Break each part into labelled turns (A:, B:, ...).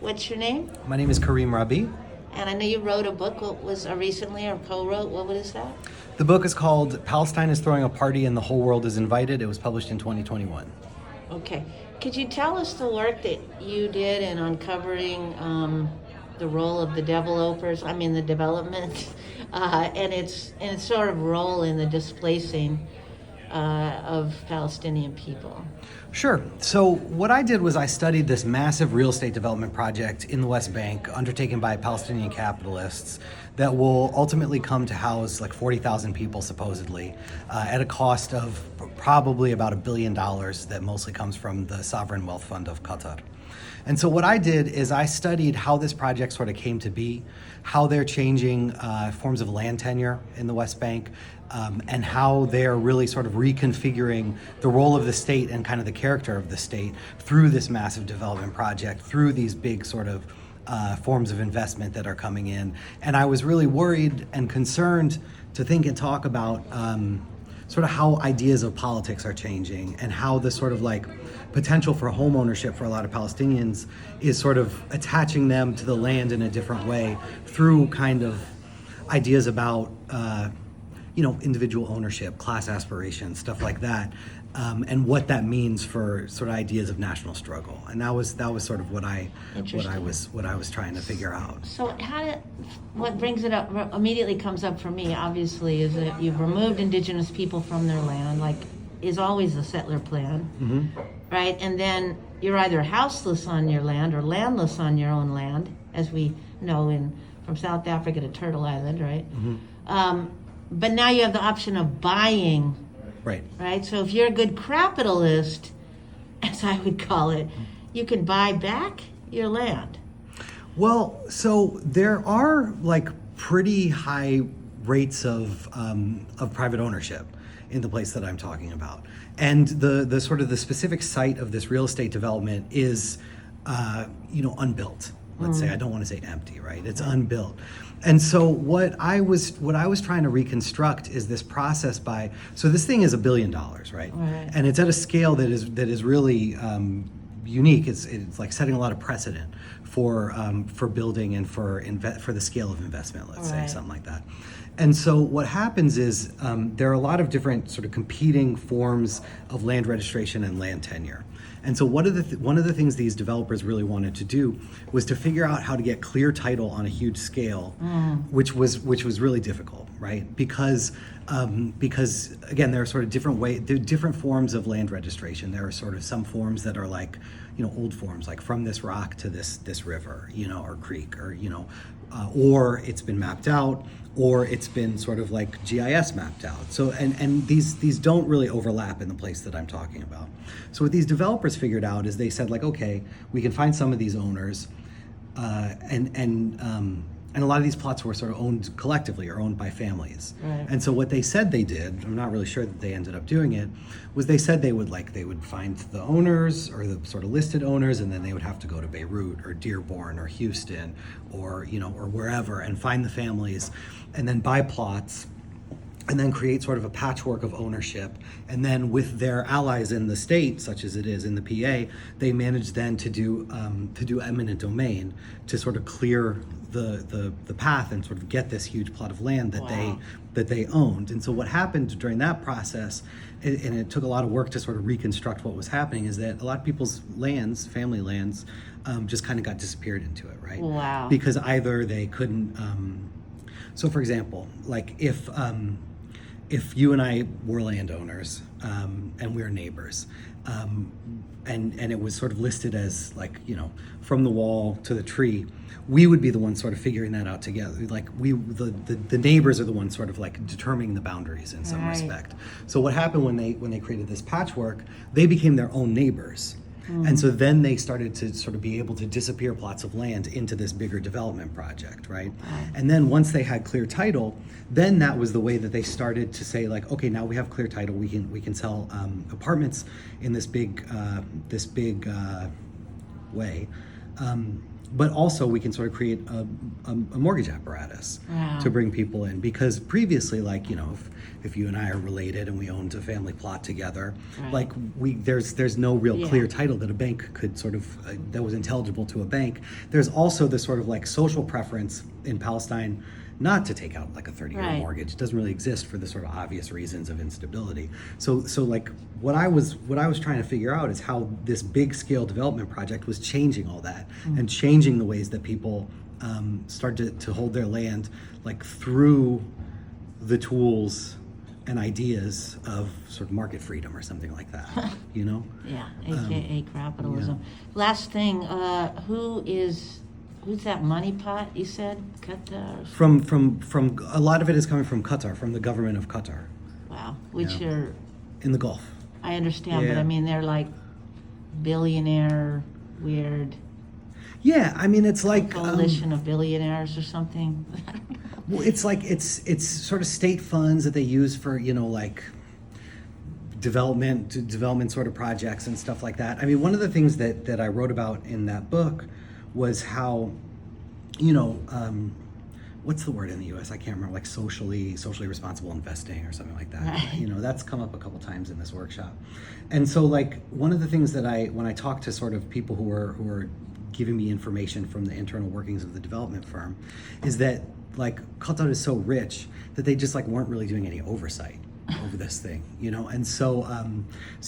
A: What's your name?
B: My name is Kareem Rabi.
A: And I know you wrote a book. What was recently or co-wrote? What is that?
B: The book is called Palestine is Throwing a Party and the Whole World is Invited. It was published in 2021.
A: Okay. Could you tell us the work that you did in uncovering the role of the Devil-Opers, the development, and its sort of role in the displacing of Palestinian people?
B: Sure. So what I did was I studied this massive real estate development project in the West Bank undertaken by Palestinian capitalists that will ultimately come to house like 40,000 people supposedly at a cost of probably about $1 billion that mostly comes from the Sovereign Wealth Fund of Qatar. And so what I did is I studied how this project sort of came to be, how they're changing forms of land tenure in the West Bank, and how they're really sort of reconfiguring the role of the state and kind of the character of the state through this massive development project, through these big sort of forms of investment that are coming in. And I was really worried and concerned to think and talk about sort of how ideas of politics are changing and how the sort of like potential for home ownership for a lot of Palestinians is sort of attaching them to the land in a different way through kind of ideas about individual ownership, class aspirations, stuff like that, and what that means for sort of ideas of national struggle. And that was sort of what I was trying to figure out.
A: So what brings it up immediately comes up for me, obviously, is that you've removed indigenous people from their land, like is always the settler plan, right? And then you're either houseless on your land or landless on your own land, as we know from South Africa to Turtle Island, right? But now you have the option of buying. Right? So if you're a good capitalist, as I would call it, you can buy back your land.
B: Well, so there are like pretty high rates of private ownership in the place that I'm talking about. And the sort of the specific site of this real estate development is unbuilt. Let's say, I don't want to say empty, right? It's unbuilt. And so what I was trying to reconstruct is this process so this thing is $1 billion, right? And it's at a scale that is really unique. It's like setting a lot of precedent for building and for the scale of investment, let's say, something like that. And so what happens is there are a lot of different sort of competing forms of land registration and land tenure. And so one of the things these developers really wanted to do was to figure out how to get clear title on a huge scale, which was really difficult, right? Because again, there are sort of different forms of land registration. There are sort of some forms that are like, old forms, like from this rock to this river, or creek, or it's been mapped out, or it's been sort of like GIS mapped out. So and these don't really overlap in the place that I'm talking about. So what these developers figured out is they said like, okay, we can find some of these owners, and a lot of these plots were sort of owned collectively or owned by families. And so what they said they did, I'm not really sure that they ended up doing it, was they said they would find the owners or the sort of listed owners, and then they would have to go to Beirut or Dearborn or Houston or or wherever and find the families and then buy plots and then create sort of a patchwork of ownership. And then with their allies in the state, such as it is in the PA, they managed then to do eminent domain to sort of clear the path and sort of get this huge plot of land that they owned. And so what happened during that process, and it took a lot of work to sort of reconstruct what was happening, is that a lot of people's lands, family lands, just kind of got disappeared into it, right?
A: Wow.
B: Because either they couldn't. So, for example, like if you and I were landowners and we were neighbors, and it was sort of listed as like, from the wall to the tree, we would be the ones sort of figuring that out together. Like the neighbors are the ones sort of like determining the boundaries in some respect. So what happened when they created this patchwork, they became their own neighbors. And so then they started to sort of be able to disappear plots of land into this bigger development project, right? And then once they had clear title, then that was the way that they started to say like, okay, now we have clear title, we can sell apartments in this big way. but also we can sort of create a mortgage apparatus
A: Wow.
B: to bring people in, because previously, like, you know, if you and I are related and we owned a family plot together,
A: Right.
B: like there's no real
A: Yeah.
B: clear title that a bank could sort of that was intelligible to a bank. There's also this sort of like social preference in Palestine not to take out like a 30-year
A: Right.
B: mortgage. It doesn't really exist for the sort of obvious reasons of instability. So like what I was trying to figure out is how this big scale development project was changing all that and changing the ways that people started to hold their land, like through the tools and ideas of sort of market freedom or something like that, you know?
A: Yeah, AKA capitalism. Last thing, who's that money pot you said? Qatar?
B: From a lot of it is coming from Qatar, from the government of Qatar
A: Wow, which
B: Yeah.
A: are,
B: in the Gulf.
A: I understand, but
B: Yeah.
A: I mean, they're like billionaire, weird
B: Yeah, I mean, it's like
A: coalition of billionaires or something.
B: well, it's like it's sort of state funds that they use for, you know, like development sort of projects and stuff like that. I mean, one of the things that I wrote about in that book was how, you know, what's the word in the U.S.? I can't remember, like socially responsible investing or something like that.
A: Right.
B: You know, that's come up a couple times in this workshop. And so, like, one of the things that when I talk to sort of people who are giving me information from the internal workings of the development firm, is that like Qatar is so rich that they just like weren't really doing any oversight over this thing, you know. And so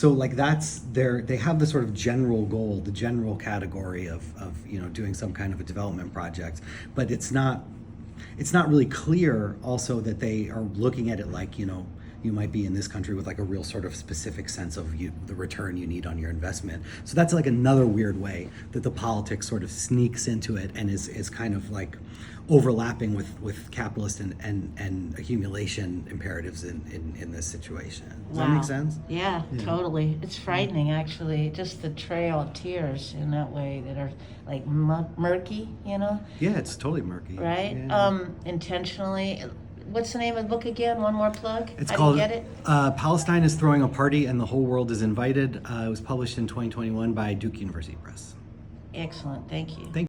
B: like that's they have the sort of general goal, the general category of you know, doing some kind of a development project, but it's not really clear also that they are looking at it like, you know, you might be in this country with like a real sort of specific sense of the return you need on your investment. So that's like another weird way that the politics sort of sneaks into it and is kind of like overlapping with capitalist and accumulation imperatives in this situation. Does that
A: Wow.
B: make sense?
A: Yeah, totally. It's frightening, actually. Just the trail of tears in that way that are like murky, you know,
B: Yeah, it's totally murky.
A: right?
B: Yeah.
A: Intentionally. What's the name of the book again? One more plug.
B: It's
A: How
B: called
A: do you get it?
B: Palestine is Throwing a Party and the Whole World is Invited. It was published in 2021 by Duke University Press.
A: Excellent. Thank you.
B: Thank